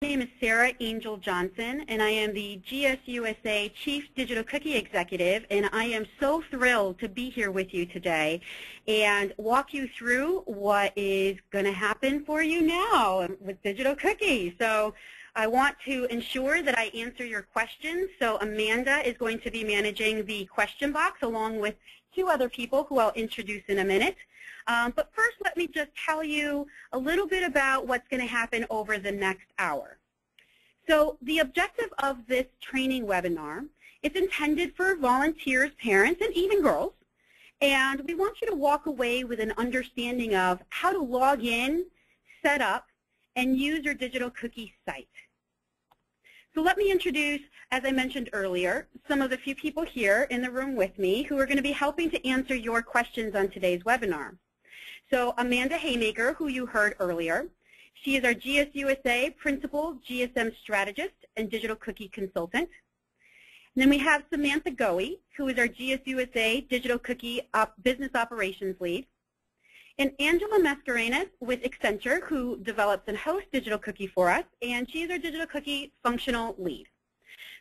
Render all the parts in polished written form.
My name is Sarah Angel Johnson, and I am the GSUSA Chief Digital Cookie Executive, and I am so thrilled to be here with you today and walk you through what is going to happen for you now with digital cookies. So I want to ensure that I answer your questions, so Amanda is going to be managing the question box along with two other people who I'll introduce in a minute. But first, let me just tell you a little bit about what's going to happen over the next hour. So the objective of this training webinar is intended for volunteers, parents, and even girls. And we want you to walk away with an understanding of how to log in, set up, and use your digital cookie site. So let me introduce, as I mentioned earlier, some of the few people here in the room with me who are going to be helping to answer your questions on today's webinar. So Amanda Haymaker, who you heard earlier, she is our GSUSA Principal GSM Strategist and Digital Cookie Consultant. And then we have Samantha Goey, who is our GSUSA Digital Cookie Business Operations Lead. And Angela Mascarenas with Accenture, who develops and hosts Digital Cookie for us, and she's our Digital Cookie Functional Lead.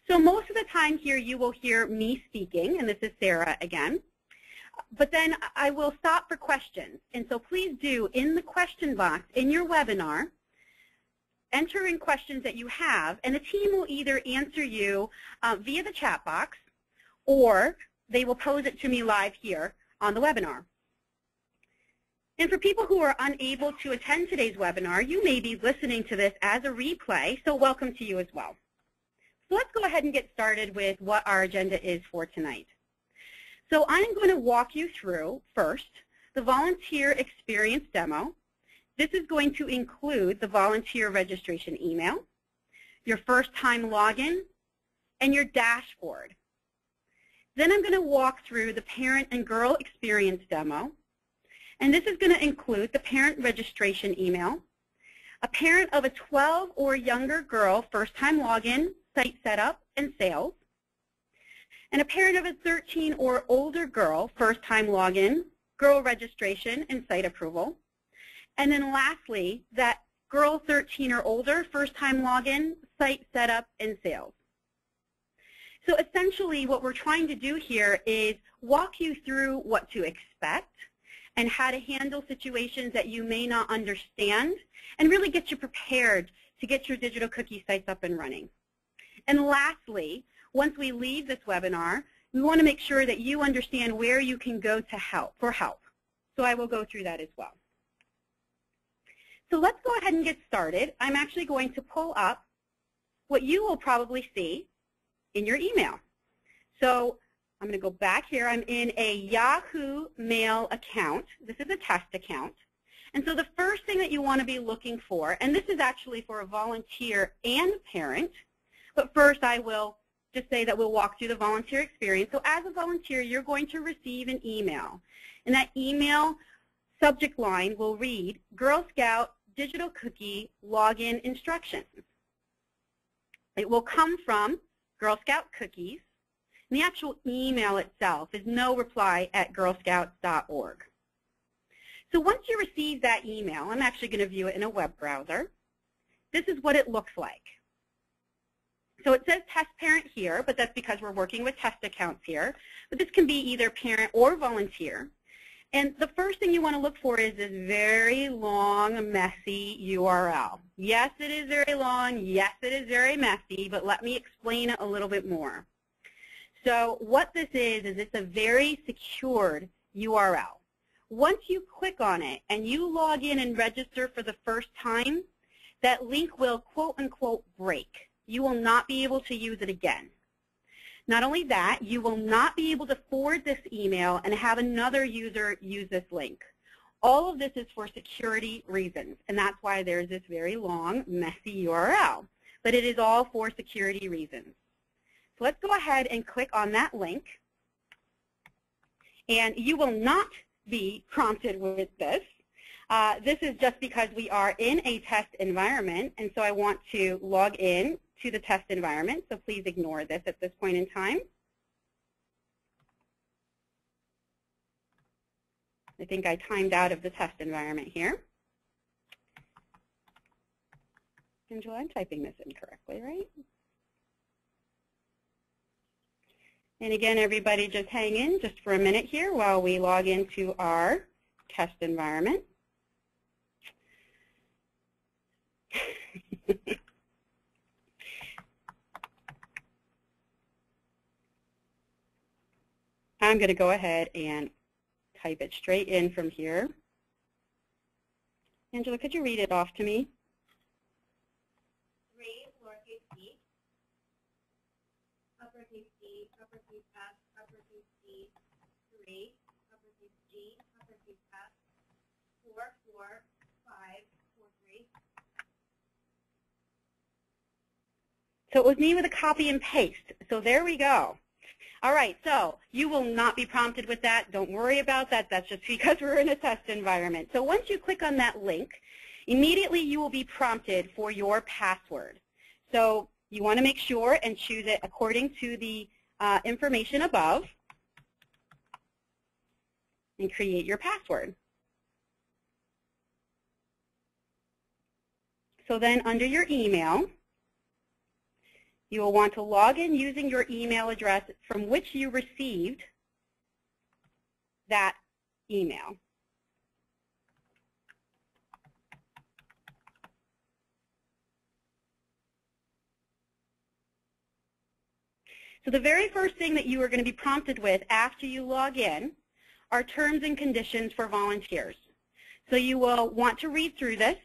So most of the time here you will hear me speaking, and this is Sarah again. But then I will stop for questions. And so please do, in the question box in your webinar, enter in questions that you have, and the team will either answer you via the chat box, or they will pose it to me live here on the webinar. And for people who are unable to attend today's webinar, you may be listening to this as a replay, so welcome to you as well. So let's go ahead and get started with what our agenda is for tonight. So I'm going to walk you through, first, the volunteer experience demo. This is going to include the volunteer registration email, your first-time login, and your dashboard. Then I'm going to walk through the parent and girl experience demo. And this is going to include the parent registration email, a parent of a 12 or younger girl first-time login, site setup, and sales, and a parent of a 13 or older girl first-time login, girl registration, and site approval. And then lastly, that girl 13 or older first-time login, site setup, and sales. So essentially what we're trying to do here is walk you through what to expect and how to handle situations that you may not understand, and really get you prepared to get your digital cookie sites up and running. And lastly, once we leave this webinar, we want to make sure that you understand where you can go to for help. So I will go through that as well. So let's go ahead and get started. I'm actually going to pull up what you will probably see in your email. So I'm going to go back here. I'm in a Yahoo Mail account. This is a test account. And so the first thing that you want to be looking for, and this is actually for a volunteer and parent, but first I will just say that we'll walk through the volunteer experience. So as a volunteer, you're going to receive an email. And that email subject line will read, Girl Scout Digital Cookie Login Instructions. It will come from Girl Scout Cookies. And the actual email itself is noreply@girlscouts.org. So once you receive that email, I'm actually going to view it in a web browser. This is what it looks like. So it says test parent here, but that's because we're working with test accounts here. But this can be either parent or volunteer. And the first thing you want to look for is this very long, messy URL. Yes, it is very long. Yes, it is very messy, but let me explain it a little bit more. So what this is it's a very secured URL. Once you click on it and you log in and register for the first time, that link will quote-unquote break. You will not be able to use it again. Not only that, you will not be able to forward this email and have another user use this link. All of this is for security reasons, and that's why there's this very long, messy URL. But it is all for security reasons. So let's go ahead and click on that link. And you will not be prompted with this. This is just because we are in a test environment, and so I want to log in to the test environment, so please ignore this at this point in time. I think I timed out of the test environment here. Angela, I'm typing this incorrectly, right? And again, everybody just hang in just for a minute here while we log into our test environment. I'm going to go ahead and type it straight in from here. Angela, could you read it off to me? 3, lowercase d, uppercase D, uppercase S, uppercase D, 3, uppercase G, uppercase S, 4, 4, 5, 4, 3. So it was me with a copy and paste. So there we go. All right, so you will not be prompted with that. Don't worry about that. That's just because we're in a test environment. So once you click on that link, immediately you will be prompted for your password. So you want to make sure and choose it according to the information above and create your password. So then under your email, you will want to log in using your email address from which you received that email. So the very first thing that you are going to be prompted with after you log in are terms and conditions for volunteers. So you will want to read through this,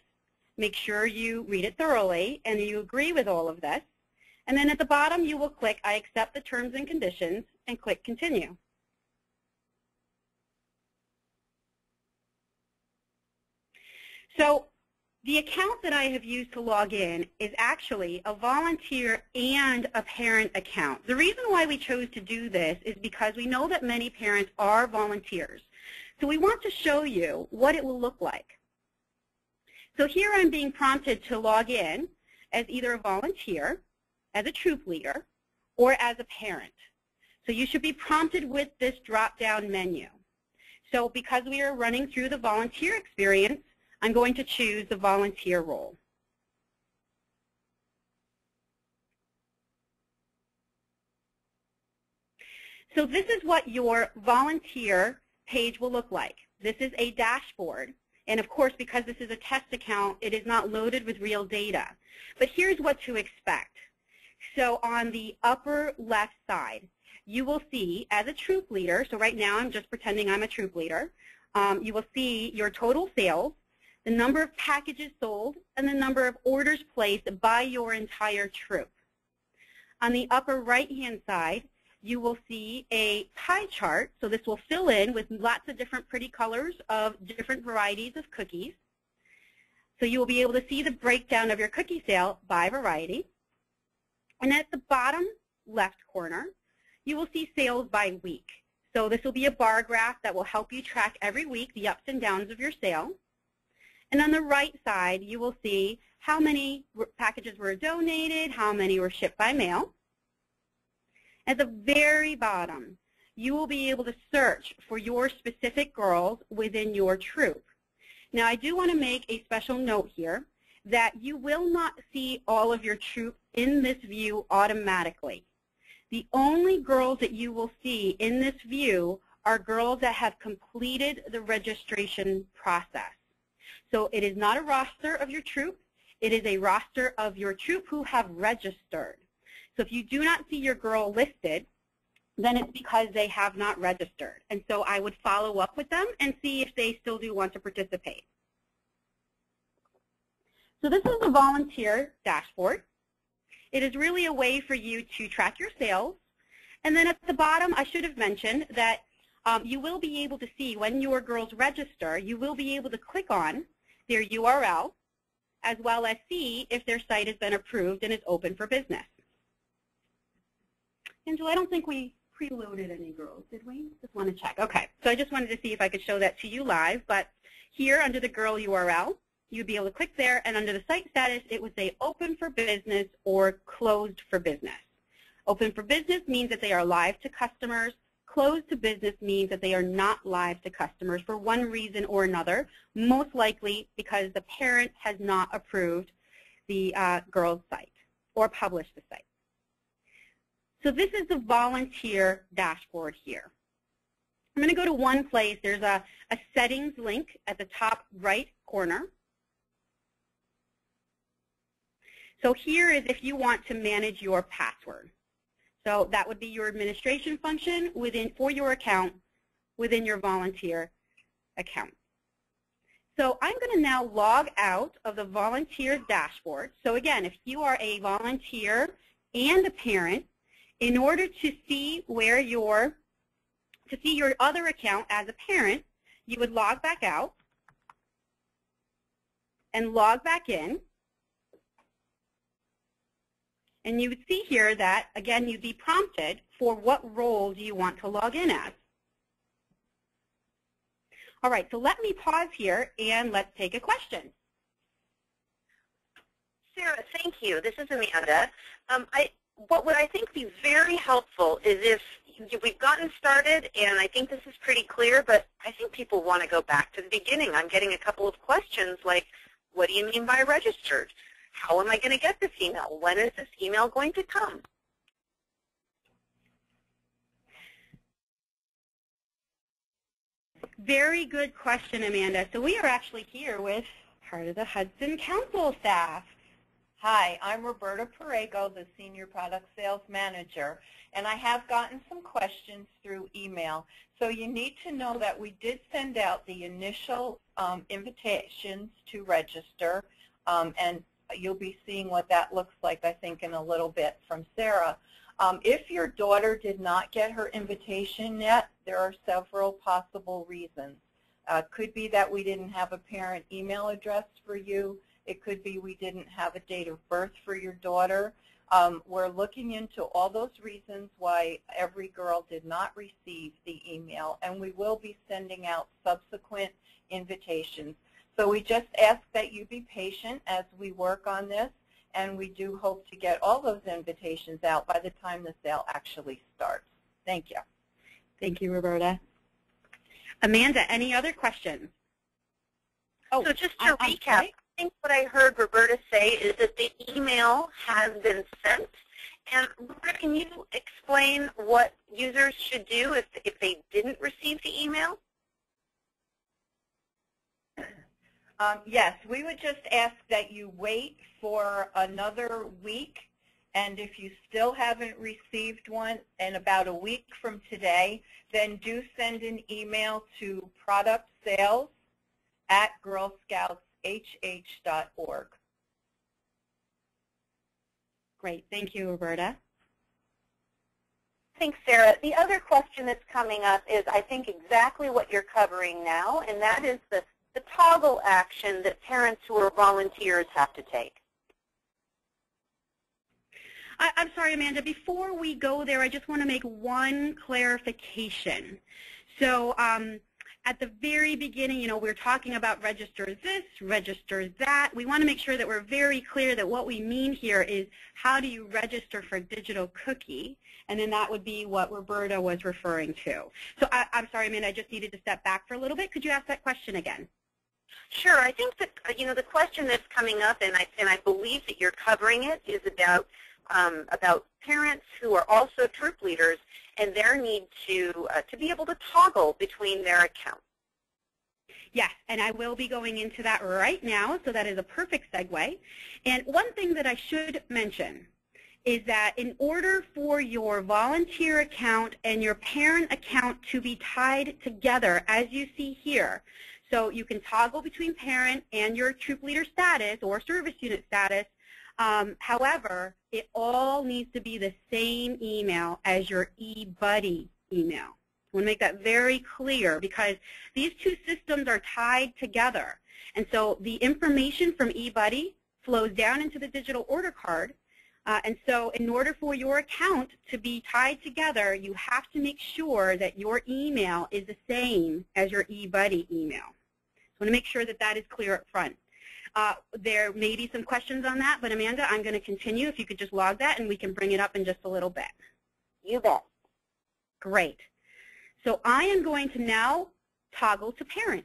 make sure you read it thoroughly, and you agree with all of this. And then at the bottom, you will click, I accept the terms and conditions, and click Continue. So the account that I have used to log in is actually a volunteer and a parent account. The reason why we chose to do this is because we know that many parents are volunteers. So we want to show you what it will look like. So here I'm being prompted to log in as either a volunteer, as a troop leader, or as a parent. So you should be prompted with this drop-down menu. So because we are running through the volunteer experience, I'm going to choose the volunteer role. So this is what your volunteer page will look like. This is a dashboard. And of course, because this is a test account, it is not loaded with real data. But here's what to expect. So on the upper left side, you will see as a troop leader, so right now I'm just pretending I'm a troop leader, you will see your total sales, the number of packages sold, and the number of orders placed by your entire troop. On the upper right-hand side, you will see a pie chart, so this will fill in with lots of different pretty colors of different varieties of cookies. So you will be able to see the breakdown of your cookie sale by variety. And at the bottom left corner, you will see sales by week. So this will be a bar graph that will help you track every week the ups and downs of your sale. And on the right side, you will see how many packages were donated, how many were shipped by mail. At the very bottom, you will be able to search for your specific girls within your troop. Now, I do want to make a special note here that you will not see all of your troop in this view automatically. The only girls that you will see in this view are girls that have completed the registration process. So it is not a roster of your troop. It is a roster of your troop who have registered. So if you do not see your girl listed, then it's because they have not registered. And so I would follow up with them and see if they still do want to participate. So this is the volunteer dashboard. It is really a way for you to track your sales. And then at the bottom, I should have mentioned that you will be able to see when your girls register, you will be able to click on their URL as well as see if their site has been approved and is open for business. Angela, I don't think we preloaded any girls, did we? Just want to check. Okay, so I just wanted to see if I could show that to you live. But here under the girl URL, you'd be able to click there, and under the site status, it would say open for business or closed for business. Open for business means that they are live to customers. Closed to business means that they are not live to customers for one reason or another, most likely because the parent has not approved the girls' site or publish the site. So this is the volunteer dashboard here. I'm going to go to one place. There's a settings link at the top right corner. So here is if you want to manage your password. So that would be your administration function for your account within your volunteer account. So I'm going to now log out of the volunteer dashboard. So again, if you are a volunteer and a parent, in order to see where your other account as a parent, you would log back out and log back in. And you would see here that, again, you'd be prompted for what role do you want to log in as. All right, so let me pause here and let's take a question. Sarah, thank you. This is Amanda. What would I think be very helpful is if we've gotten started, and I think this is pretty clear, but I think people want to go back to the beginning. I'm getting a couple of questions like, what do you mean by registered? How am I going to get this email? When is this email going to come? Very good question, Amanda. So we are actually here with part of the Hudson Council staff. Hi, I'm Roberta Perego, the Senior Product Sales Manager, and I have gotten some questions through email. So you need to know that we did send out the initial invitations to register, and you'll be seeing what that looks like, I think, in a little bit from Sarah. If your daughter did not get her invitation yet, there are several possible reasons. Could be that we didn't have a parent email address for you. It could be we didn't have a date of birth for your daughter. We're looking into all those reasons why every girl did not receive the email, and we will be sending out subsequent invitations. So we just ask that you be patient as we work on this, and we do hope to get all those invitations out by the time the sale actually starts. Thank you. Thank you, Roberta. Amanda, any other questions? So just to recap, I think what I heard Roberta say is that the email has been sent. And Roberta, can you explain what users should do if they didn't receive the email? Yes, we would just ask that you wait for another week, and if you still haven't received one in about a week from today, then do send an email to productsales@girlscoutshh.org. Great. Thank you, Roberta. Thanks, Sarah. The other question that's coming up is, I think, exactly what you're covering now, and that is the toggle action that parents who are volunteers have to take. I'm sorry, Amanda. Before we go there, I just want to make one clarification. So at the very beginning, you know, we're talking about register this, register that. We want to make sure that we're very clear that what we mean here is how do you register for digital cookie, and then that would be what Roberta was referring to. So I'm sorry, Amanda, I just needed to step back for a little bit. Could you ask that question again? Sure. I think that, you know, the question that's coming up, and I believe that you're covering it, is about parents who are also troop leaders and their need to be able to toggle between their accounts. Yes, and I will be going into that right now, so that is a perfect segue. And one thing that I should mention is that in order for your volunteer account and your parent account to be tied together, as you see here, so you can toggle between parent and your troop leader status or service unit status. However, it all needs to be the same email as your eBuddy email. I want to make that very clear because these two systems are tied together. And so the information from eBuddy flows down into the digital order card. And so in order for your account to be tied together, you have to make sure that your email is the same as your eBuddy email. So I want to make sure that that is clear up front. There may be some questions on that, but Amanda, I'm going to continue. If you could just log that, and we can bring it up in just a little bit. You bet. Great. So I am going to now toggle to parent.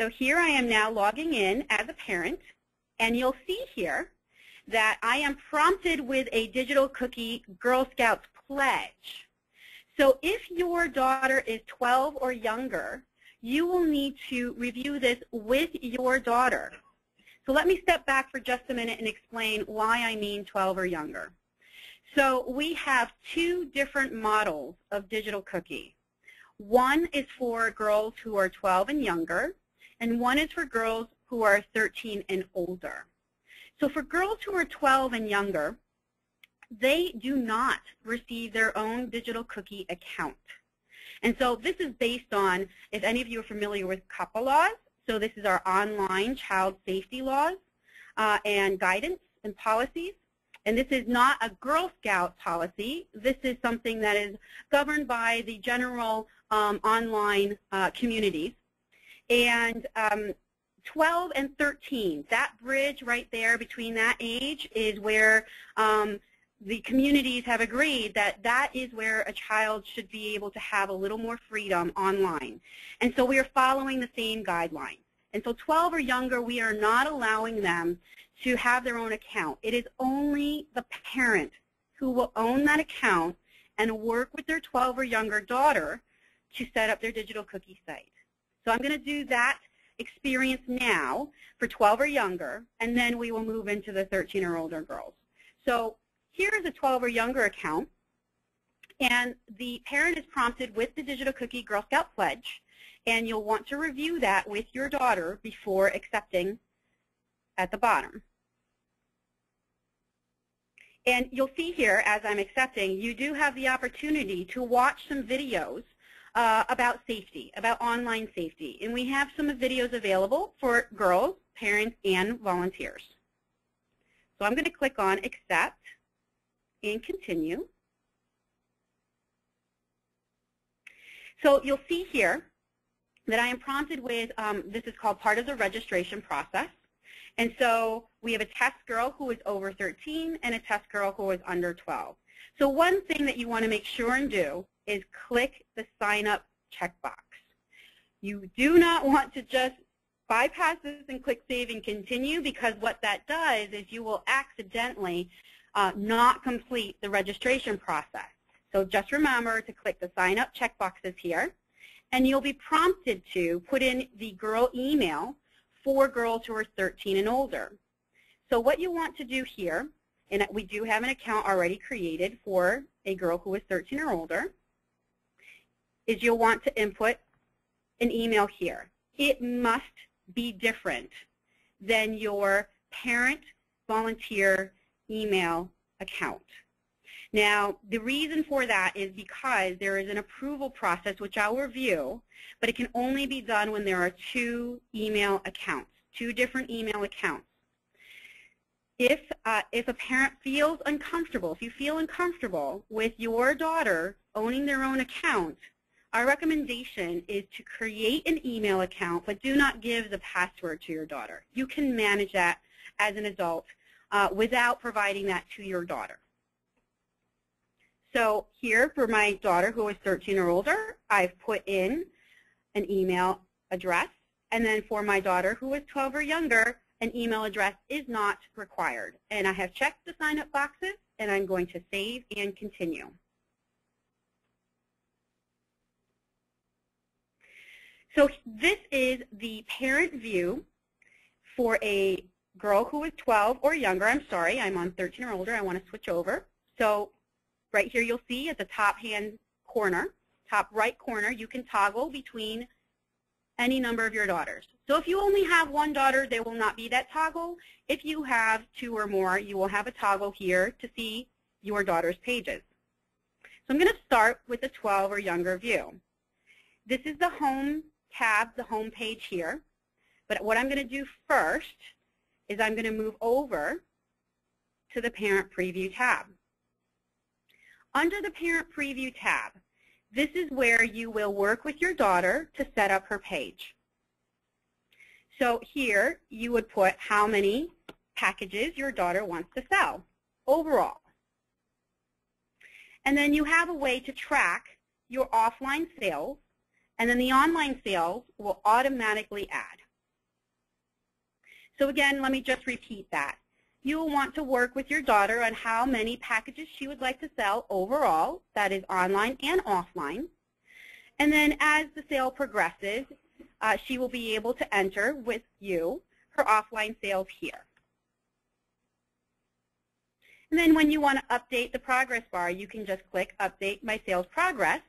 So here I am now logging in as a parent, and you'll see here that I am prompted with a digital cookie Girl Scouts pledge. So if your daughter is 12 or younger, you will need to review this with your daughter. So let me step back for just a minute and explain why I mean 12 or younger. So we have two different models of digital cookie. One is for girls who are 12 and younger, and one is for girls who are 13 and older. So for girls who are 12 and younger, they do not receive their own digital cookie account. And so this is based on, if any of you are familiar with COPPA laws, so this is our online child safety laws and guidance and policies. And this is not a Girl Scout policy. This is something that is governed by the general online communities. And 12 and 13, that bridge right there between that age is where the communities have agreed that that is where a child should be able to have a little more freedom online. And so we are following the same guidelines. And so 12 or younger, we are not allowing them to have their own account. It is only the parent who will own that account and work with their 12 or younger daughter to set up their digital cookie site. So I'm going to do that experience now for 12 or younger, and then we will move into the 13 or older girls. So here is a 12 or younger account, and the parent is prompted with the digital cookie Girl Scout pledge, and you'll want to review that with your daughter before accepting at the bottom. And you'll see here, as I'm accepting, you do have the opportunity to watch some videos about safety, about online safety. And we have some videos available for girls, parents, and volunteers. So I'm going to click on Accept and Continue. So you'll see here that I am prompted with, this is called part of the registration process. And so we have a test girl who is over 13 and a test girl who is under 12. So one thing that you want to make sure and do is click the sign up checkbox. You do not want to just bypass this and click Save and Continue, because what that does is you will accidentally not complete the registration process. So just remember to click the sign up checkboxes here, and you'll be prompted to put in the girl email for girls who are 13 and older. So what you want to do here, and we do have an account already created for a girl who is 13 or older, is you'll want to input an email here. It must be different than your parent volunteer email account. Now, the reason for that is because there is an approval process, which I'll review, but it can only be done when there are two email accounts, two different email accounts. If a parent feels uncomfortable, if you feel uncomfortable with your daughter owning their own account, our recommendation is to create an email account, but do not give the password to your daughter. You can manage that as an adult without providing that to your daughter. So here for my daughter who is 13 or older, I've put in an email address. And then for my daughter who is 12 or younger, an email address is not required. And I have checked the sign-up boxes, and I'm going to save and continue. So this is the parent view for a girl who is 12 or younger. I'm sorry, I'm on 13 or older. I want to switch over. So right here you'll see at the top hand corner, top right corner, you can toggle between any number of your daughters. So if you only have one daughter, there will not be that toggle. If you have two or more, you will have a toggle here to see your daughter's pages. So I'm going to start with the 12 or younger view. This is the home tab, the home page here. But what I'm going to do first is I'm going to move over to the Parent Preview tab. Under the Parent Preview tab, this is where you will work with your daughter to set up her page. So here you would put how many packages your daughter wants to sell overall. And then you have a way to track your offline sales, and then the online sales will automatically add. So again, let me just repeat that. You will want to work with your daughter on how many packages she would like to sell overall, that is online and offline. And then as the sale progresses, she will be able to enter with you her offline sales here. And then when you want to update the progress bar, you can just click Update My Sales Progress,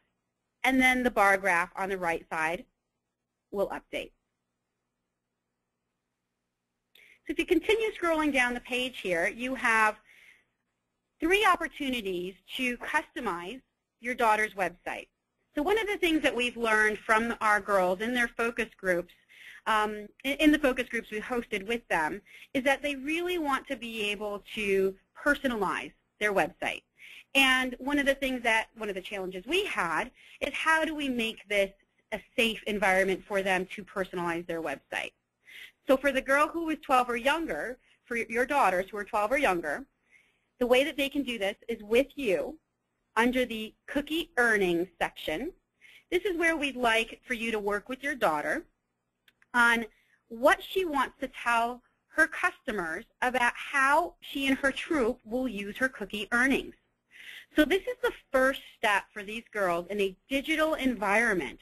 and then the bar graph on the right side will update. So if you continue scrolling down the page here, you have 3 opportunities to customize your daughter's website. So one of the things that we've learned from our girls in their focus groups, in the focus groups we hosted with them, is that they really want to be able to personalize their website. And one of the challenges we had is how do we make this a safe environment for them to personalize their website. So for the girl who is 12 or younger, for your daughters who are 12 or younger, the way that they can do this is with you under the cookie earnings section. This is where we'd like for you to work with your daughter on what she wants to tell her customers about how she and her troop will use her cookie earnings. So this is the first step for these girls in a digital environment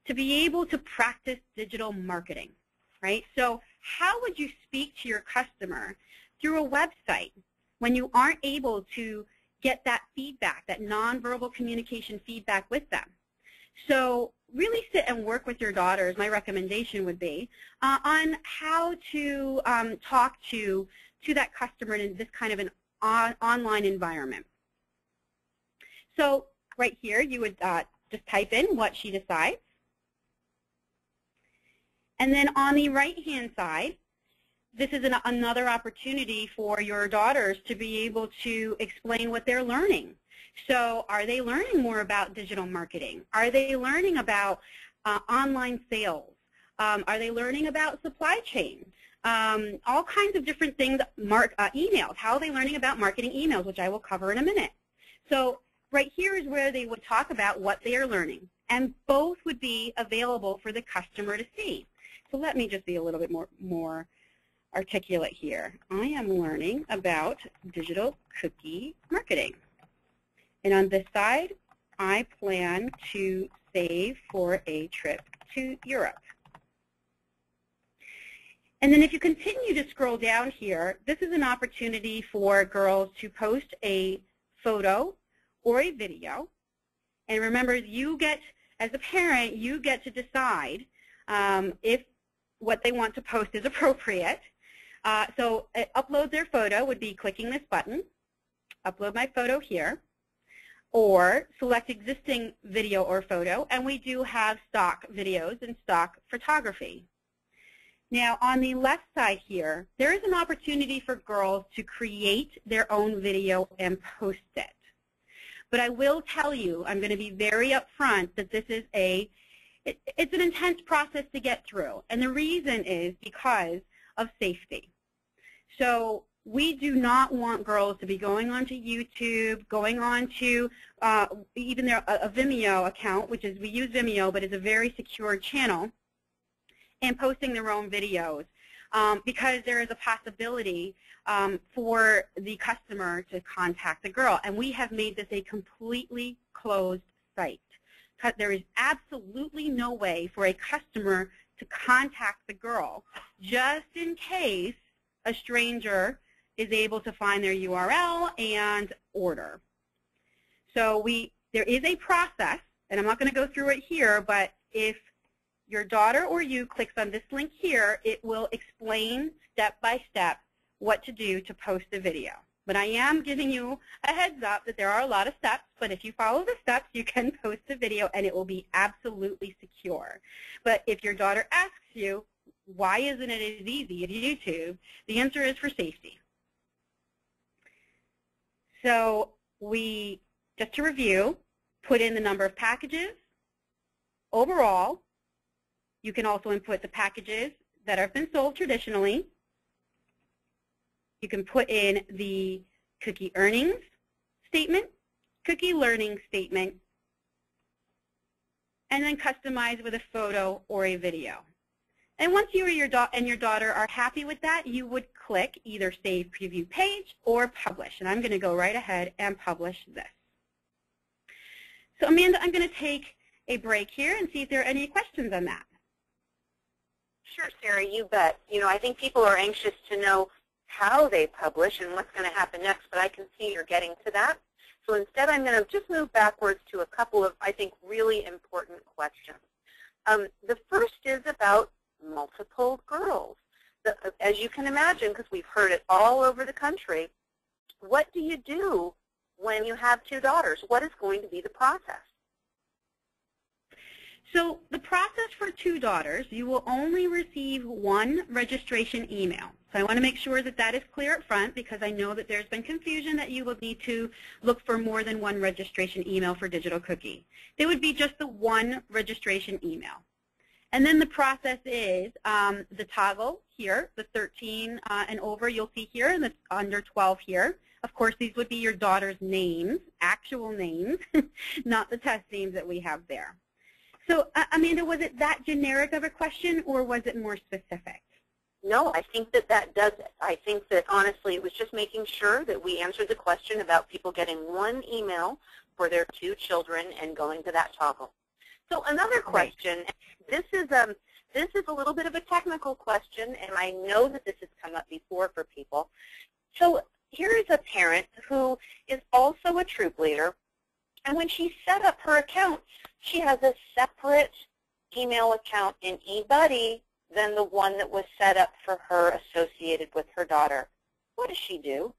to be able to practice digital marketing, right? So how would you speak to your customer through a website when you aren't able to get that feedback, that nonverbal communication feedback with them? So really sit and work with your daughters, my recommendation would be, on how to talk to that customer in this kind of an online environment. So right here, you would just type in what she decides. And then on the right-hand side, this is another opportunity for your daughters to be able to explain what they're learning. So are they learning more about digital marketing? Are they learning about online sales? Are they learning about supply chain? All kinds of different things, emails. How are they learning about marketing emails, which I will cover in a minute. So right here is where they would talk about what they are learning. And both would be available for the customer to see. So let me just be a little bit more articulate here. I am learning about digital cookie marketing. And on this side, I plan to save for a trip to Europe. And then if you continue to scroll down here, this is an opportunity for girls to post a photo or a video. And remember, you get, as a parent, you get to decide if what they want to post is appropriate. So upload their photo would be clicking this button, upload my photo here, or select existing video or photo, and we do have stock videos and stock photography. Now on the left side here, there is an opportunity for girls to create their own video and post it. But I will tell you, I'm going to be very upfront that this is it's an intense process to get through, and the reason is because of safety. So we do not want girls to be going onto YouTube, going on to even a Vimeo account, which is, we use Vimeo, but it's a very secure channel, and posting their own videos because there is a possibility for the customer to contact the girl. And we have made this a completely closed site. There is absolutely no way for a customer to contact the girl just in case a stranger is able to find their URL and order. So there is a process, and I'm not going to go through it here, but if your daughter or you clicks on this link here, it will explain step by step what to do to post the video. But I am giving you a heads up that there are a lot of steps, but if you follow the steps, you can post a video and it will be absolutely secure. But if your daughter asks you, why isn't it as easy as YouTube, the answer is for safety. So we, just to review, put in the number of packages overall. You can also input the packages that have been sold traditionally. You can put in the cookie earnings statement, cookie learning statement, and then customize with a photo or a video. And once you and your daughter are happy with that, you would click either Save Preview Page or Publish. And I'm going to go right ahead and publish this. So Amanda, I'm going to take a break here and see if there are any questions on that. Sure, Sarah, you bet. You know, I think people are anxious to know how they publish and what's going to happen next, but I can see you're getting to that. So instead, I'm going to just move backwards to a couple of, I think, really important questions. The first is about multiple girls. As you can imagine, because we've heard it all over the country, what do you do when you have two daughters? What is going to be the process? So the process for two daughters, you will only receive one registration email. So I want to make sure that that is clear up front because I know that there's been confusion that you will need to look for more than one registration email for Digital Cookie. There would be just the one registration email. And then the process is the toggle here, the 13 and over you'll see here, and the under 12 here. Of course, these would be your daughter's names, actual names, not the test names that we have there. So, Amanda, was it that generic of a question, or was it more specific? No, I think that that does it. I think that, honestly, it was just making sure that we answered the question about people getting one email for their two children and going to that toggle. So another question, this is a little bit of a technical question, and I know that this has come up before for people. So here is a parent who is also a troop leader, and when she set up her account, she has a separate email account in eBuddy than the one that was set up for her associated with her daughter. What does she do?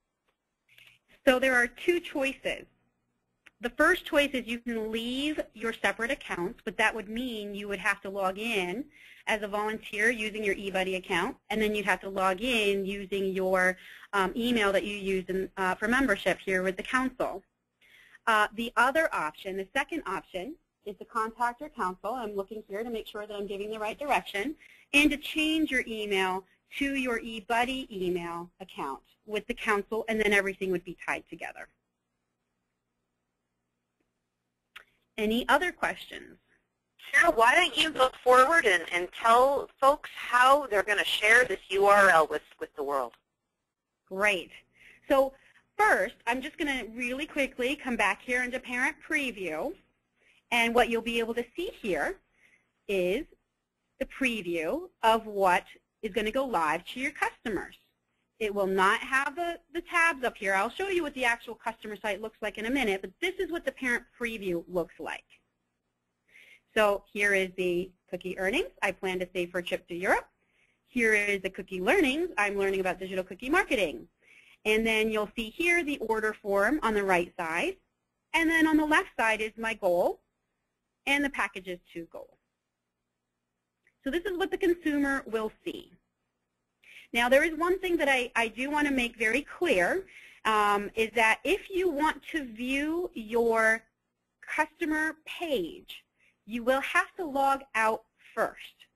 So there are two choices. The first choice is you can leave your separate accounts, but that would mean you would have to log in as a volunteer using your eBuddy account, and then you'd have to log in using your email that you use for membership here with the council. The other option, the second option, is to contact your council. I'm looking here to make sure that I'm giving the right direction, and to change your email to your eBuddy email account with the council, and then everything would be tied together. Any other questions? Sarah, why don't you go forward and tell folks how they're going to share this URL with the world? Great. So first, I'm just going to really quickly come back here into Parent Preview. And what you'll be able to see here is the preview of what is going to go live to your customers. It will not have the tabs up here. I'll show you what the actual customer site looks like in a minute, but this is what the Parent Preview looks like. So here is the cookie earnings I plan to save for a trip to Europe. Here is the cookie learnings. I'm learning about digital cookie marketing. And then you'll see here the order form on the right side. And then on the left side is my goal and the packages to goal. So this is what the consumer will see. Now there is one thing that I do want to make very clear, is that if you want to view your customer page, you will have to log out first.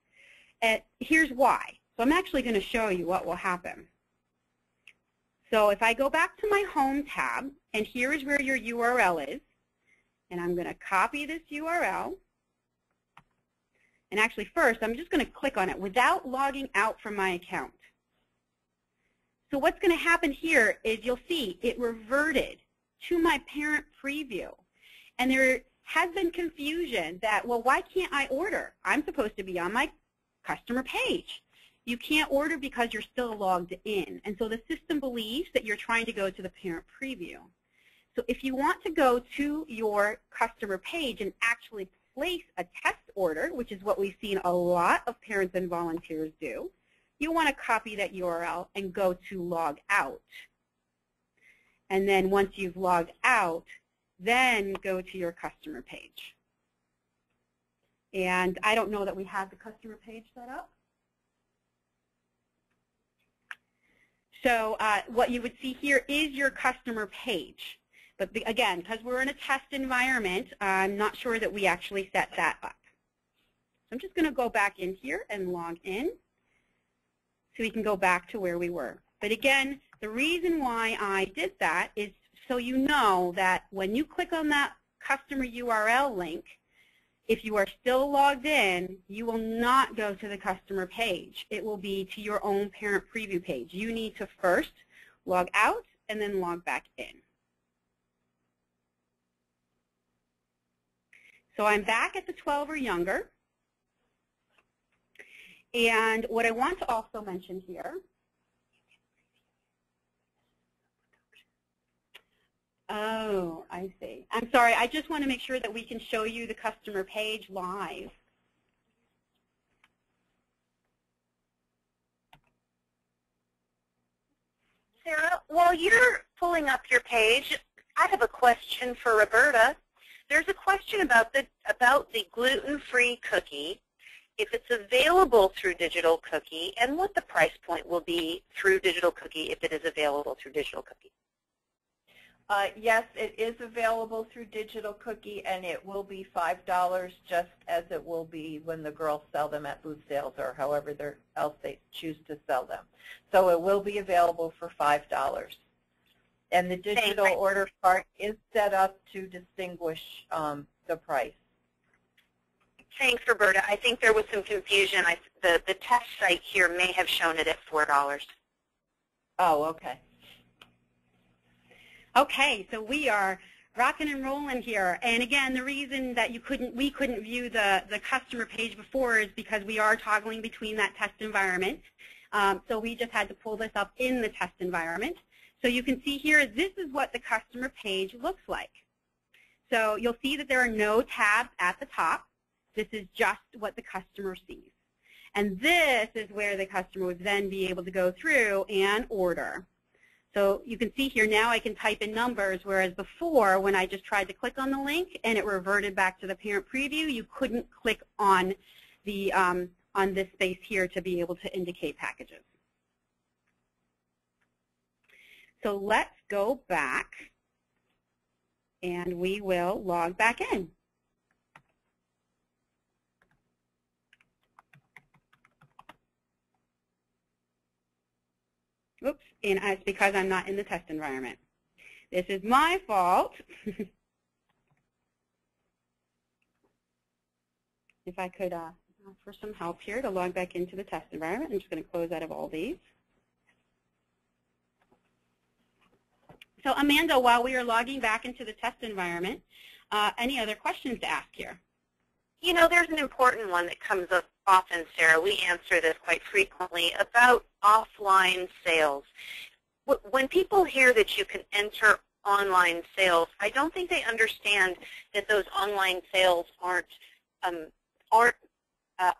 And here's why. So I'm actually going to show you what will happen. So if I go back to my Home tab, and here is where your URL is, and I'm going to copy this URL. And actually first, I'm just going to click on it without logging out from my account. So what's going to happen here is you'll see it reverted to my Parent Preview. And there has been confusion that, well, why can't I order? I'm supposed to be on my customer page. You can't order because you're still logged in. And so the system believes that you're trying to go to the Parent Preview. So if you want to go to your customer page and actually place a test order, which is what we've seen a lot of parents and volunteers do, you want to copy that URL and go to log out. And then once you've logged out, then go to your customer page. And I don't know that we have the customer page set up. So what you would see here is your customer page. But again, because we're in a test environment, I'm not sure that we actually set that up. So I'm just going to go back in here and log in so we can go back to where we were. But again, the reason why I did that is so you know that when you click on that customer URL link, If you are still logged in, you will not go to the customer page. It will be to your own parent preview page. You need to first log out and then log back in. So I'm back at the 12 or younger. And what I want to also mention here, oh, I see. I'm sorry, I just want to make sure that we can show you the customer page live. Sarah, while you're pulling up your page, I have a question for Roberta. There's a question about the gluten-free cookie, if it's available through Digital Cookie, and what the price point will be through Digital Cookie if it is available through Digital Cookie. Yes, it is available through Digital Cookie, and it will be $5 just as it will be when the girls sell them at booth sales or however else they choose to sell them. So it will be available for $5. And the digital order cart is set up to distinguish the price. Thanks, Roberta. I think there was some confusion. The test site here may have shown it at $4. Oh, okay. Okay, so we are rocking and rolling here. And again, the reason that we couldn't view the customer page before is because we are toggling between that test environment. So we just had to pull this up in the test environment. So you can see here, this is what the customer page looks like. So you'll see that there are no tabs at the top. This is just what the customer sees. And this is where the customer would then be able to go through and order. So you can see here now I can type in numbers, whereas before when I just tried to click on the link and it reverted back to the parent preview, you couldn't click on the on this space here to be able to indicate packages. So let's go back and we will log back in. Oops, and it's because I'm not in the test environment. This is my fault. If I could ask for some help here to log back into the test environment, I'm just going to close out of all these. So Amanda, while we are logging back into the test environment, any other questions to ask here? You know, there's an important one that comes up often, Sarah. We answer this quite frequently about offline sales. When people hear that you can enter online sales, I don't think they understand that those online sales aren't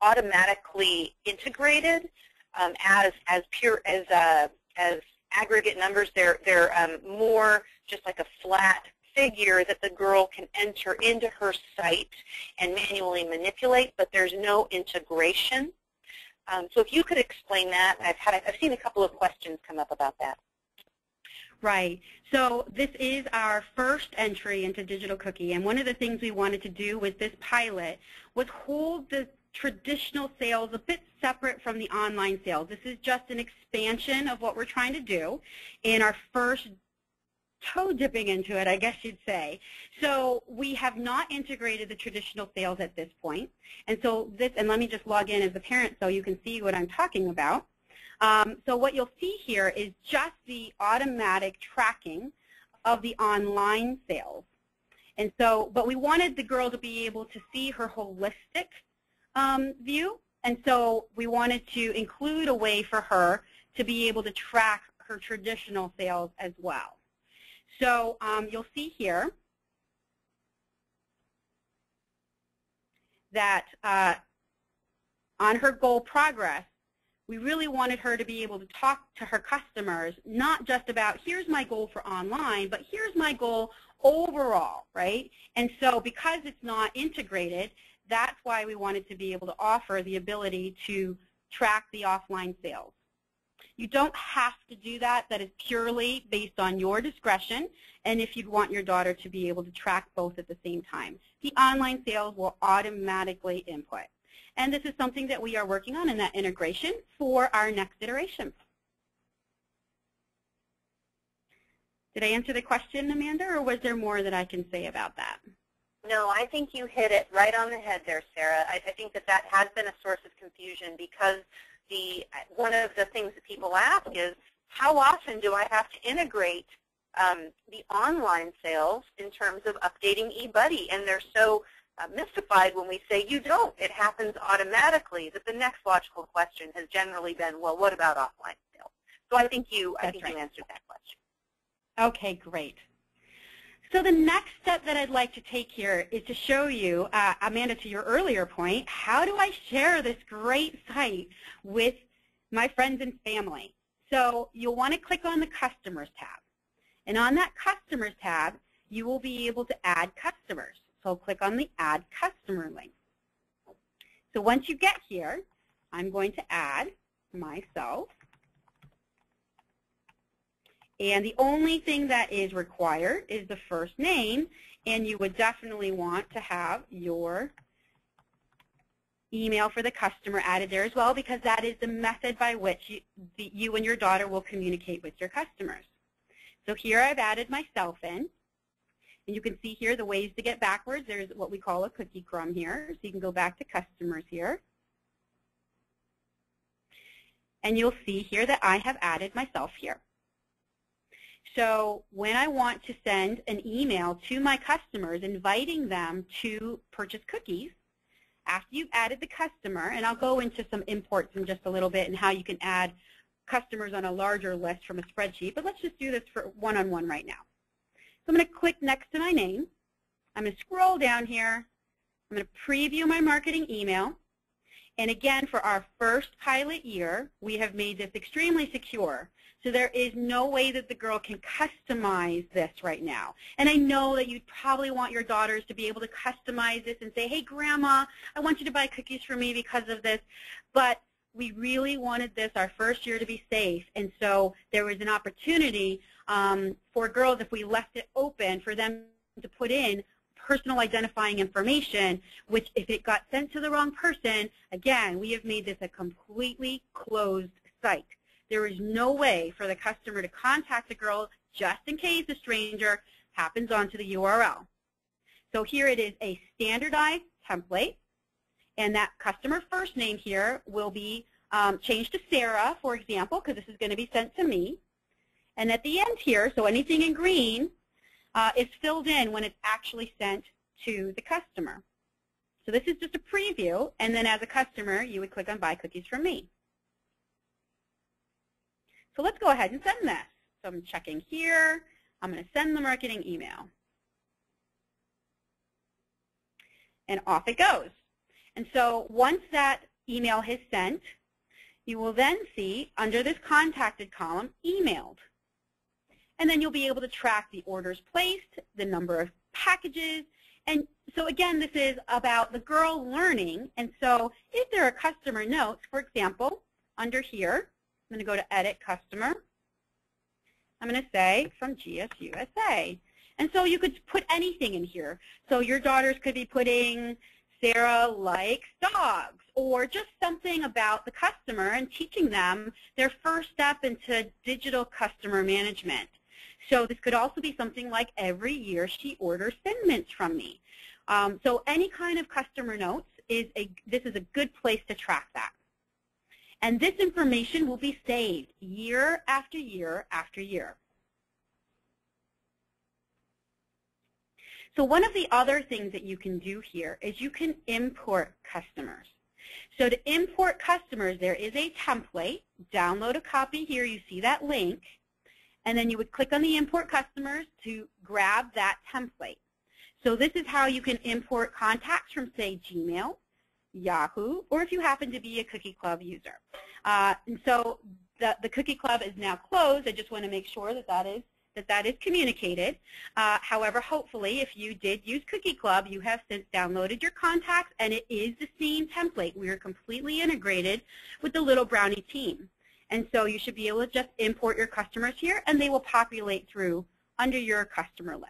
automatically integrated as aggregate numbers. They're more just like a flat figure that the girl can enter into her site and manually manipulate, but there's no integration. So if you could explain that, I've seen a couple of questions come up about that. Right. So this is our first entry into Digital Cookie, and one of the things we wanted to do with this pilot was hold the traditional sales a bit separate from the online sales. This is just an expansion of what we're trying to do in our first toe dipping into it, I guess you'd say. So we have not integrated the traditional sales at this point. And so this, and let me just log in as a parent so you can see what I'm talking about. So what you'll see here is just the automatic tracking of the online sales. And so, but we wanted the girl to be able to see her holistic view. And so we wanted to include a way for her to be able to track her traditional sales as well. So you'll see here that on her goal progress, we really wanted her to be able to talk to her customers, not just about here's my goal for online, but here's my goal overall, right? And so because it's not integrated, that's why we wanted to be able to offer the ability to track the offline sales. You don't have to do that. That is purely based on your discretion and if you'd want your daughter to be able to track both at the same time. The online sales will automatically input. And this is something that we are working on in that integration for our next iteration. Did I answer the question, Amanda, or was there more that I can say about that? No, I think you hit it right on the head there, Sarah. I think that has been a source of confusion because one of the things that people ask is, how often do I have to integrate the online sales in terms of updating eBuddy? And they're so mystified when we say you don't. It happens automatically. That the next logical question has generally been, well, what about offline sales? So I think you answered that question. Okay, great. So the next step that I'd like to take here is to show you, Amanda, to your earlier point, how do I share this great site with my friends and family? So you'll want to click on the Customers tab. And on that Customers tab, you will be able to add customers. So I'll click on the Add Customer link. So once you get here, I'm going to add myself. And the only thing that is required is the first name, and you would definitely want to have your email for the customer added there as well, because that is the method by which you and your daughter will communicate with your customers. So here I've added myself in, and you can see here the ways to get backwards. There's what we call a cookie crumb here, so you can go back to customers here. And you'll see here that I have added myself here. So when I want to send an email to my customers inviting them to purchase cookies, after you've added the customer, and I'll go into some imports in just a little bit and how you can add customers on a larger list from a spreadsheet, but let's just do this for one-on-one right now. So I'm going to click next to my name. I'm going to scroll down here. I'm going to preview my marketing email. And again, for our first pilot year, we have made this extremely secure. So there is no way that the girl can customize this right now. And I know that you'd probably want your daughters to be able to customize this and say, hey, Grandma, I want you to buy cookies for me because of this. But we really wanted this our first year to be safe. And so there was an opportunity for girls, if we left it open, for them to put in personal identifying information, which if it got sent to the wrong person, again, we have made this a completely closed site. There is no way for the customer to contact a girl just in case a stranger happens onto the URL. So here it is a standardized template, and that customer first name here will be changed to Sarah, for example, because this is going to be sent to me. And at the end here, so anything in green is filled in when it's actually sent to the customer. So this is just a preview, and then as a customer, you would click on Buy Cookies from Me. So let's go ahead and send this. So I'm checking here. I'm going to send the marketing email. And off it goes. And so once that email is sent, you will then see under this contacted column, emailed. And then you'll be able to track the orders placed, the number of packages. And so again, this is about the girl learning. And so if there are customer notes, for example, under here, I'm going to go to Edit Customer. I'm going to say from GSUSA. And so you could put anything in here. So your daughters could be putting Sarah likes dogs, or just something about the customer and teaching them their first step into digital customer management. So this could also be something like every year she orders Thin Mints from me. So any kind of customer notes, this is a good place to track that. And this information will be saved year after year after year. So one of the other things that you can do here is you can import customers. So to import customers, there is a template. Download a copy here. You see that link. And then you would click on the Import Customers to grab that template. So this is how you can import contacts from, say, Gmail, Yahoo, or if you happen to be a Cookie Club user. And so the Cookie Club is now closed. I just want to make sure that that is communicated. However, hopefully, if you did use Cookie Club, you have since downloaded your contacts, and it is the same template. We are completely integrated with the Little Brownie team. And so you should be able to just import your customers here, and they will populate through under your customer list.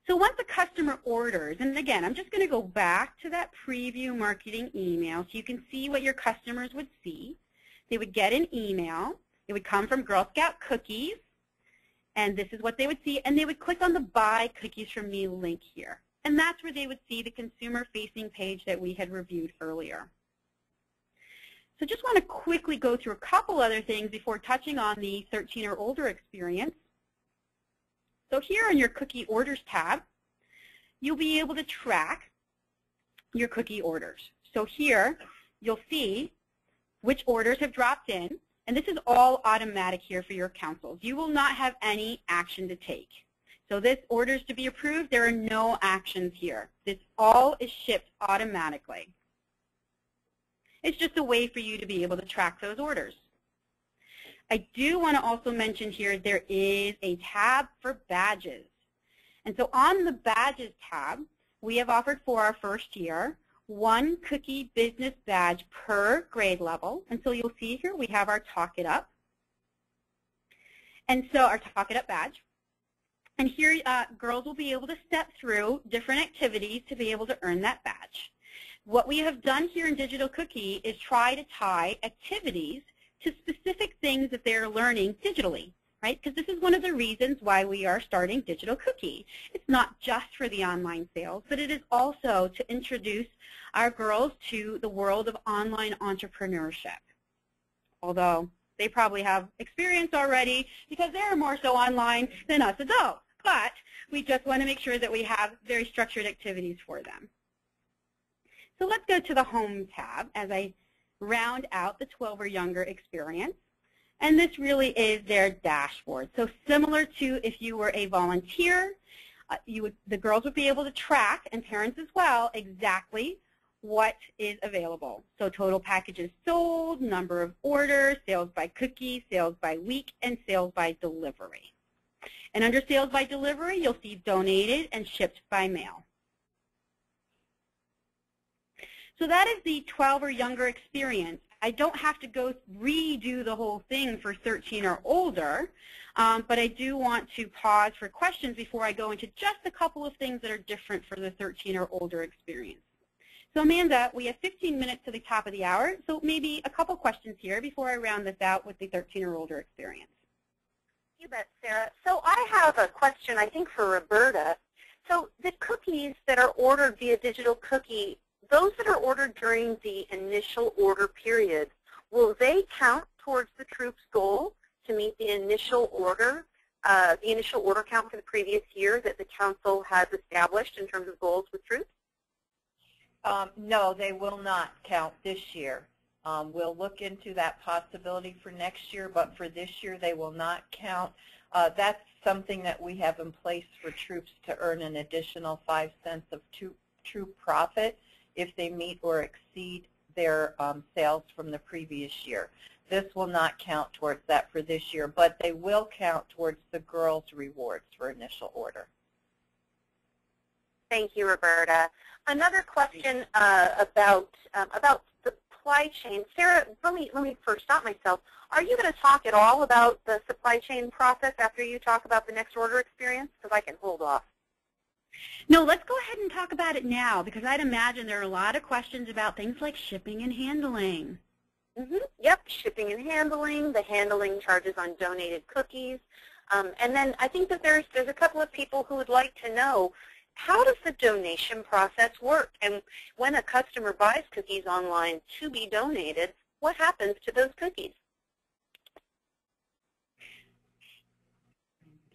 So once a customer orders, and again, I'm just going to go back to that preview marketing email so you can see what your customers would see. They would get an email. It would come from Girl Scout Cookies, And this is what they would see, and they would click on the Buy Cookies from Me link here. And that's where they would see the consumer-facing page that we had reviewed earlier. So just want to quickly go through a couple other things before touching on the 13 or older experience. So here on your Cookie Orders tab, you'll be able to track your cookie orders. So here, you'll see which orders have dropped in, and this is all automatic here for your councils. You will not have any action to take. So this orders to be approved, there are no actions here. This all is shipped automatically. It's just a way for you to be able to track those orders. I do want to also mention here there is a tab for badges. And so on the badges tab, we have offered for our first year 1 cookie business badge per grade level. And so you'll see here we have our Talk It Up. And so our Talk It Up badge. And here girls will be able to step through different activities to be able to earn that badge. What we have done here in Digital Cookie is try to tie activities to specific things that they're learning digitally, right? Because this is one of the reasons why we are starting Digital Cookie. It's not just for the online sales, but it is also to introduce our girls to the world of online entrepreneurship. Although they probably have experience already because they're more so online than us adults. But we just want to make sure that we have very structured activities for them. So let's go to the Home tab as I round out the 12 or younger experience. And this really is their dashboard. So similar to if you were a volunteer, the girls would be able to track, and parents as well, exactly what is available. So total packages sold, number of orders, sales by cookie, sales by week, and sales by delivery. And under sales by delivery, you'll see donated and shipped by mail. So that is the 12 or younger experience. I don't have to go redo the whole thing for 13 or older, but I do want to pause for questions before I go into just a couple of things that are different for the 13 or older experience. So Amanda, we have 15 minutes to the top of the hour, so maybe a couple questions here before I round this out with the 13 or older experience. You bet, Sarah. So I have a question, I think, for Roberta. So the cookies that are ordered via Digital Cookie, those that are ordered during the initial order period, will they count towards the Troops goal to meet the initial order count for the previous year that the council has established in terms of goals with Troops? No, they will not count this year. We'll look into that possibility for next year, but for this year they will not count. That's something that we have in place for Troops to earn an additional 5 cents of troop profit if they meet or exceed their sales from the previous year. This will not count towards that for this year, but they will count towards the girls' rewards for initial order. Thank you, Roberta. Another question about the supply chain. Sarah, let me first stop myself. Are you going to talk at all about the supply chain process after you talk about the next order experience? Because I can hold off. No, let's go ahead and talk about it now, because I'd imagine there are a lot of questions about things like shipping and handling. Yep, shipping and handling, the handling charges on donated cookies. And then I think that there's a couple of people who would like to know, how does the donation process work? And when a customer buys cookies online to be donated, what happens to those cookies?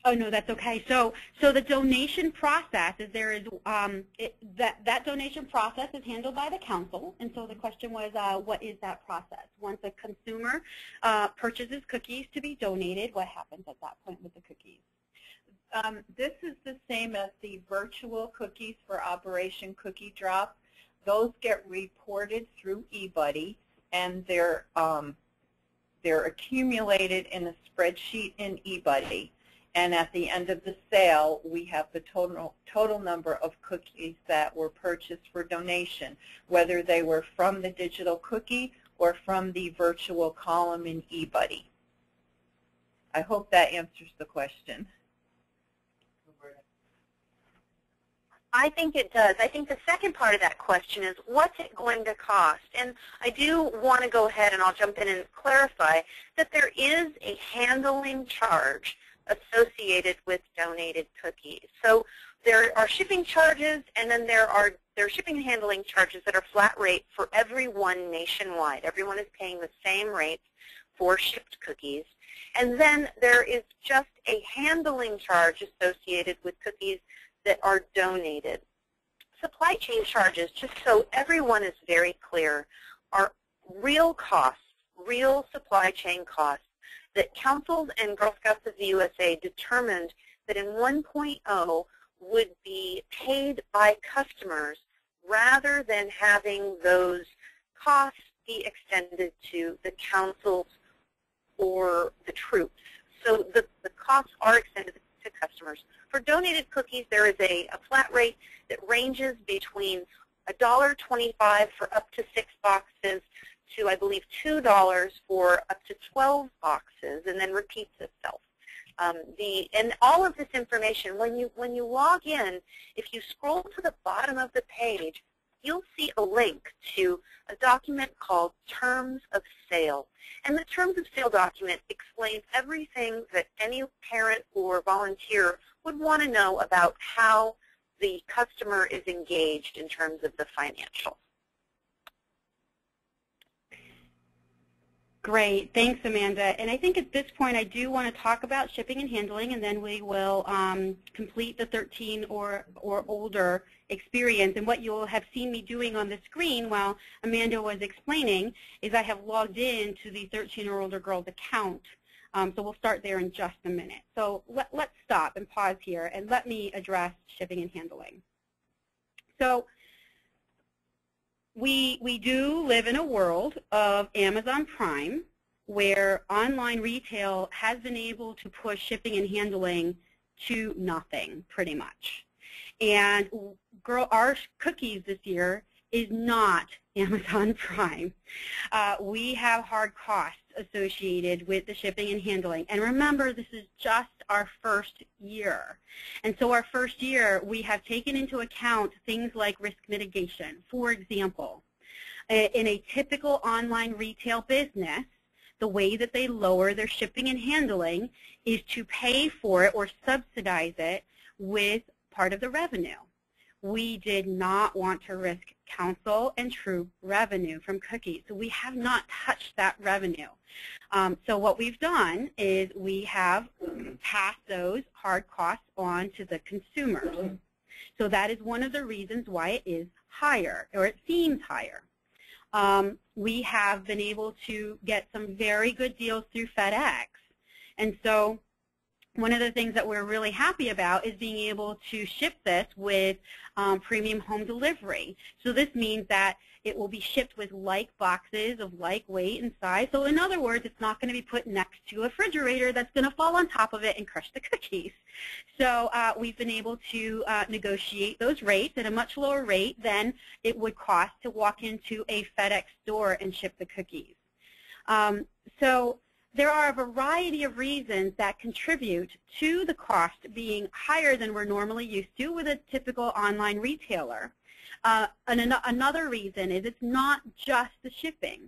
Oh, no, that's okay. So the donation process is that donation process is handled by the council. And so the question was, what is that process? Once a consumer purchases cookies to be donated, what happens at that point with the cookies? This is the same as the virtual cookies for Operation Cookie Drop. Those get reported through eBuddy, and they're accumulated in a spreadsheet in eBuddy. And at the end of the sale, we have the total number of cookies that were purchased for donation, whether they were from the Digital Cookie or from the virtual column in eBuddy. I hope that answers the question. I think it does. I think the second part of that question is, what's it going to cost? And I do want to go ahead and I'll jump in and clarify that there is a handling charge associated with donated cookies. So there are shipping charges, and then there are shipping and handling charges that are flat rate for everyone nationwide. Everyone is paying the same rates for shipped cookies. And then there is just a handling charge associated with cookies that are donated. Supply chain charges, just so everyone is very clear, are real costs, real supply chain costs that Councils and Girl Scouts of the USA determined that in 1.0 would be paid by customers rather than having those costs be extended to the councils or the troops. So the costs are extended to customers. For donated cookies, there is a flat rate that ranges between $1.25 for up to 6 boxes to, I believe, $2 for up to 12 boxes, and then repeats itself. And all of this information, when you log in, if you scroll to the bottom of the page, you'll see a link to a document called Terms of Sale. And the Terms of Sale document explains everything that any parent or volunteer would want to know about how the customer is engaged in terms of the financials. Great. Thanks, Amanda. And I think at this point I do want to talk about shipping and handling, and then we will complete the 13 or older experience. And what you'll have seen me doing on the screen while Amanda was explaining is I have logged in to the 13 or older girls account. So we'll start there in just a minute. So let's stop and pause here, and let me address shipping and handling. So we do live in a world of Amazon Prime where online retail has been able to push shipping and handling to nothing, pretty much. And our cookies this year is not Amazon Prime. We have hard costs associated with the shipping and handling. And remember, this is just our first year. And so our first year, we have taken into account things like risk mitigation. For example, in a typical online retail business, the way that they lower their shipping and handling is to pay for it or subsidize it with part of the revenue. We did not want to risk council and troop revenue from cookies, so we have not touched that revenue. So what we've done is we have passed those hard costs on to the consumers. So that is one of the reasons why it is higher, or it seems higher. We have been able to get some very good deals through FedEx. And so one of the things that we're really happy about is being able to ship this with premium home delivery. So this means that it will be shipped with like boxes of like weight and size. So in other words, it's not going to be put next to a refrigerator that's going to fall on top of it and crush the cookies. So we've been able to negotiate those rates at a much lower rate than it would cost to walk into a FedEx store and ship the cookies. So there are a variety of reasons that contribute to the cost being higher than we're normally used to with a typical online retailer. And another reason is it's not just the shipping.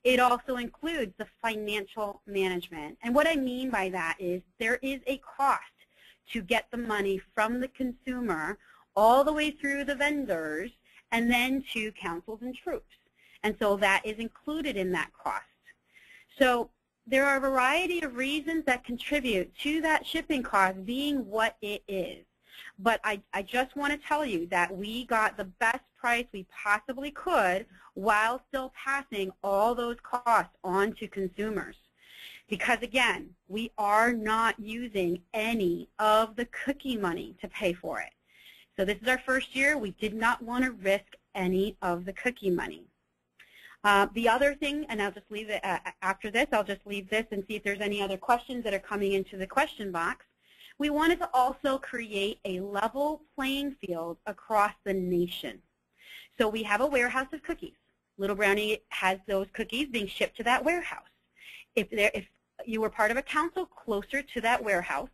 It also includes the financial management. And what I mean by that is there is a cost to get the money from the consumer all the way through the vendors and then to councils and troops. And so that is included in that cost. So there are a variety of reasons that contribute to that shipping cost being what it is. But I just want to tell you that we got the best price we possibly could while still passing all those costs on to consumers. Because, again, we are not using any of the cookie money to pay for it. So this is our first year. We did not want to risk any of the cookie money. The other thing, and I'll just leave it after this, I'll just leave this and see if there's any other questions that are coming into the question box. We wanted to also create a level playing field across the nation. So we have a warehouse of cookies. Little Brownie has those cookies being shipped to that warehouse. If you were part of a council closer to that warehouse,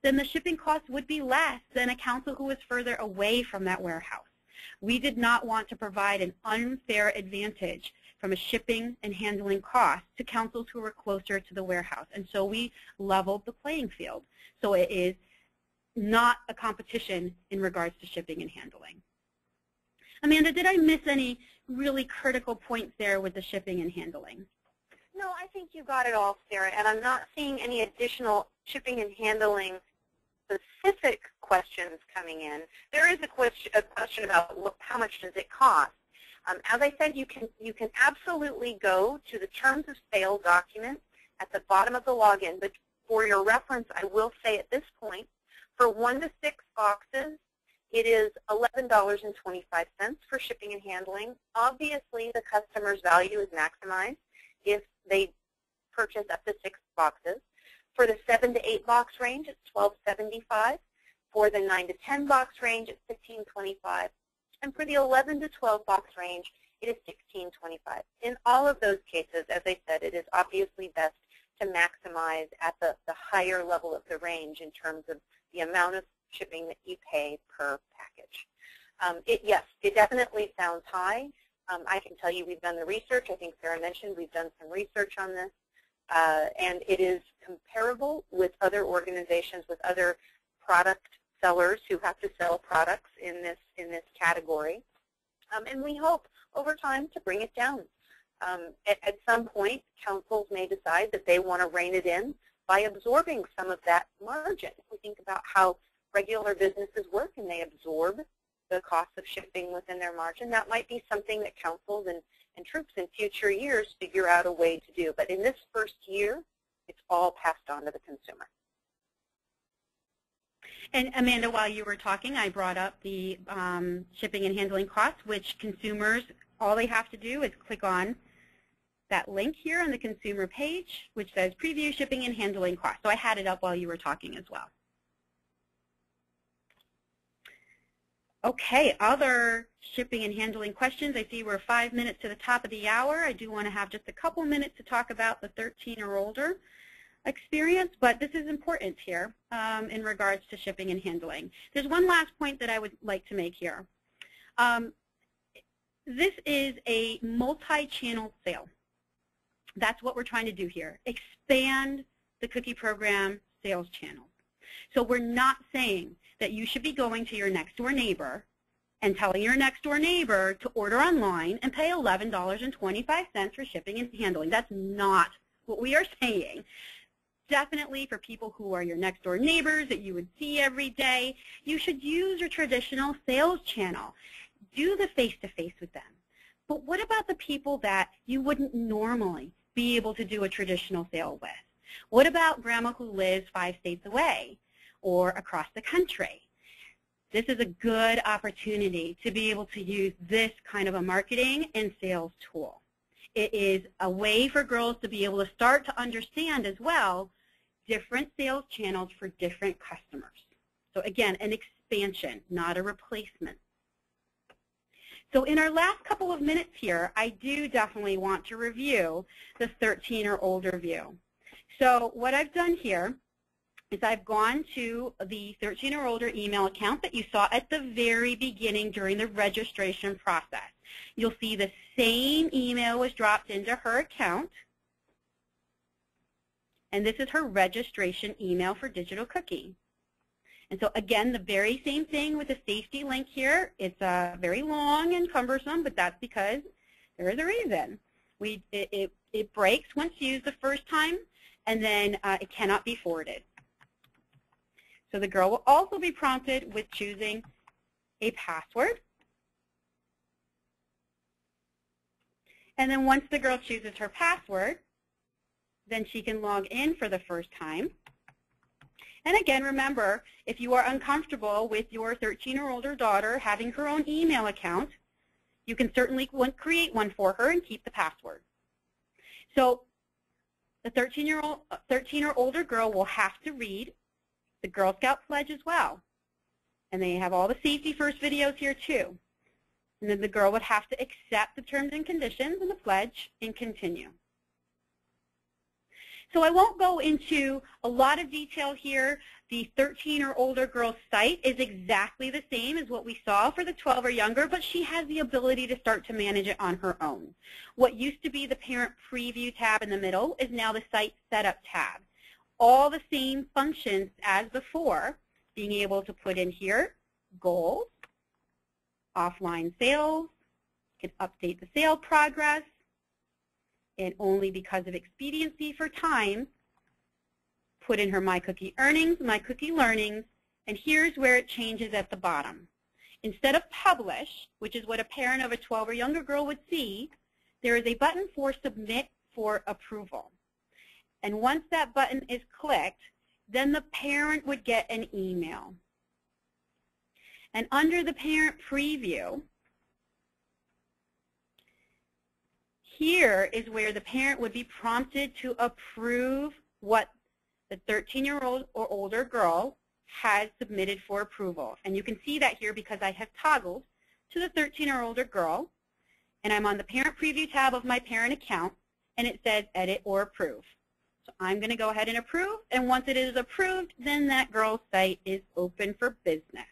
then the shipping cost would be less than a council who was further away from that warehouse. We did not want to provide an unfair advantage from a shipping and handling cost to councils who were closer to the warehouse. And so we leveled the playing field. So it is not a competition in regards to shipping and handling. Amanda, did I miss any really critical points there with the shipping and handling? No, I think you got it all, Sarah, and I'm not seeing any additional shipping and handling specific questions coming in. There is a question about how much does it cost. As I said, you can absolutely go to the terms of sale document at the bottom of the login, but for your reference, I will say at this point, for 1 to 6 boxes, it is $11.25 for shipping and handling. Obviously, the customer's value is maximized if they purchase up to 6 boxes. For the 7 to 8 box range, it's $12.75. For the 9 to 10 box range, it's $15.25. And for the 11 to 12 box range, it is $16.25. In all of those cases, as I said, it is obviously best to maximize at the higher level of the range in terms of the amount of shipping that you pay per package. Yes, it definitely sounds high. I can tell you we've done the research. I think Sarah mentioned we've done some research on this. And it is comparable with other organizations, with other product sellers who have to sell products in this category. And we hope over time to bring it down. At some point, councils may decide that they want to rein it in by absorbing some of that margin. If we think about how regular businesses work and they absorb the cost of shipping within their margin, that might be something that councils and troops in future years figure out a way to do. But in this first year, it's all passed on to the consumer. And Amanda, while you were talking, I brought up the shipping and handling costs, which consumers, all they have to do is click on that link here on the consumer page, which says preview shipping and handling costs. So I had it up while you were talking as well. Okay, other shipping and handling questions. I see we're 5 minutes to the top of the hour. I do want to have just a couple minutes to talk about the 13 or older experience, but this is important here in regards to shipping and handling. There's one last point that I would like to make here. This is a multi-channel sale. That's what we're trying to do here. Expand the cookie program sales channels. So we're not saying that you should be going to your next door neighbor and telling your next door neighbor to order online and pay $11.25 for shipping and handling. That's not what we are saying. Definitely for people who are your next door neighbors that you would see every day, you should use your traditional sales channel. Do the face-to-face with them. But what about the people that you wouldn't normally be able to do a traditional sale with? What about grandma who lives 5 states away or across the country? This is a good opportunity to be able to use this kind of a marketing and sales tool. It is a way for girls to be able to start to understand as well different sales channels for different customers. So again, an expansion, not a replacement. So in our last couple of minutes here, I do definitely want to review the 13 or older view. So what I've done here is I've gone to the 13 or older email account that you saw at the very beginning during the registration process. You'll see the same email was dropped into her account, and this is her registration email for Digital Cookie. And so again, the very same thing with the safety link here. It's very long and cumbersome, but that's because there is a reason. It breaks once used the first time, and then it cannot be forwarded. So the girl will also be prompted with choosing a password. And then once the girl chooses her password, then she can log in for the first time. And again, remember, if you are uncomfortable with your 13 or older daughter having her own email account, you can certainly create one for her and keep the password. So the 13 or older girl will have to read the Girl Scout pledge as well. And they have all the safety first videos here too. And then the girl would have to accept the terms and conditions and the pledge and continue. So I won't go into a lot of detail here. The 13 or older girl site is exactly the same as what we saw for the 12 or younger, but she has the ability to start to manage it on her own. What used to be the parent preview tab in the middle is now the site setup tab. All the same functions as before, being able to put in here goals, offline sales, you can update the sale progress, and only because of expediency for time, put in her My Cookie Earnings, My Cookie Learnings, and here's where it changes at the bottom. Instead of Publish, which is what a parent of a 12 or younger girl would see, there is a button for Submit for Approval. And once that button is clicked, then the parent would get an email. And under the parent preview, here is where the parent would be prompted to approve what the 13-year-old or older girl has submitted for approval. And you can see that here because I have toggled to the 13 or older girl, and I'm on the parent preview tab of my parent account, and it says edit or approve. So I'm going to go ahead and approve, and once it is approved, then that girl's site is open for business.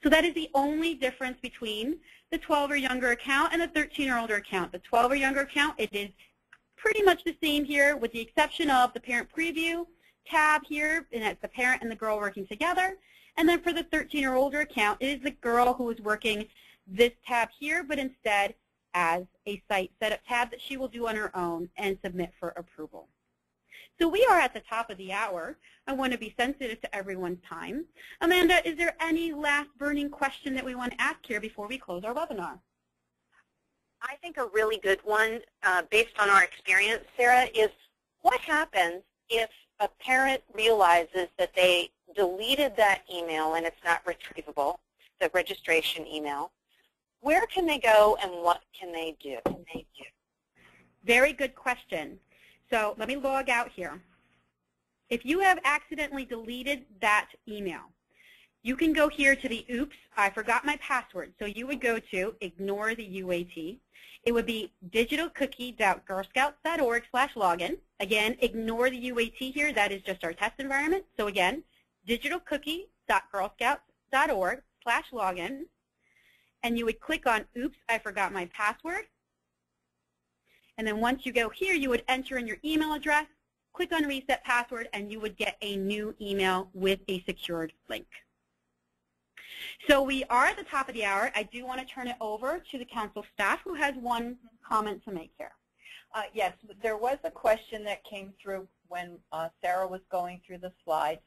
So that is the only difference between the 12 or younger account and the 13 or older account. The 12 or younger account, it is pretty much the same here with the exception of the parent preview tab here, and that's the parent and the girl working together. And then for the 13 or older account, it is the girl who is working this tab here, but instead as a site setup tab that she will do on her own and submit for approval. So we are at the top of the hour. I want to be sensitive to everyone's time. Amanda, is there any last burning question that we want to ask here before we close our webinar? I think a really good one, based on our experience, Sarah, is what happens if a parent realizes that they deleted that email and it's not retrievable, the registration email. Where can they go and what can they do? Very good question. So let me log out here. If you have accidentally deleted that email, you can go here to the oops, I forgot my password. So you would go to ignore the UAT. It would be digitalcookie.girlscouts.org/login. Again, ignore the UAT here. That is just our test environment. So again, digitalcookie.girlscouts.org/login. And you would click on oops, I forgot my password. And then once you go here, you would enter in your email address, click on reset password, and you would get a new email with a secured link. So we are at the top of the hour. I do want to turn it over to the council staff who has one comment to make here. Yes, there was a question that came through when Sarah was going through the slides.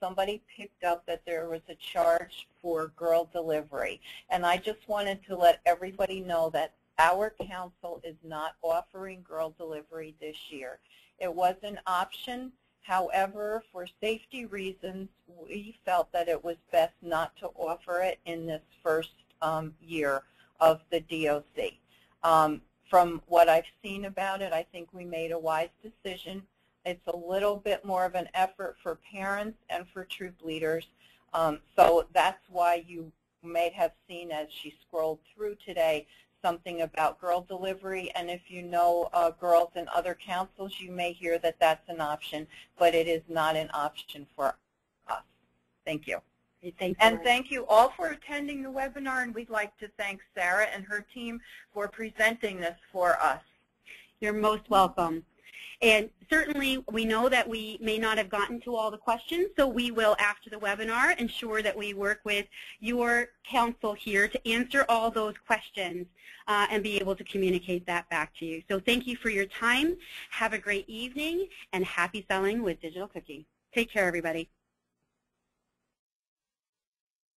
Somebody picked up that there was a charge for girl delivery. And I just wanted to let everybody know that our council is not offering girl delivery this year. It was an option. However, for safety reasons, we felt that it was best not to offer it in this first year of the DOC. From what I've seen about it, I think we made a wise decision. It's a little bit more of an effort for parents and for troop leaders. So that's why you may have seen, as she scrolled through today, something about girl delivery. And if you know girls in other councils, you may hear that that's an option, but it is not an option for us. Thank you. And thank you all for attending the webinar, and we'd like to thank Sarah and her team for presenting this for us. You're most welcome. And certainly, we know that we may not have gotten to all the questions, so we will, after the webinar, ensure that we work with your council here to answer all those questions and be able to communicate that back to you. So thank you for your time. Have a great evening, and happy selling with Digital Cookie. Take care, everybody.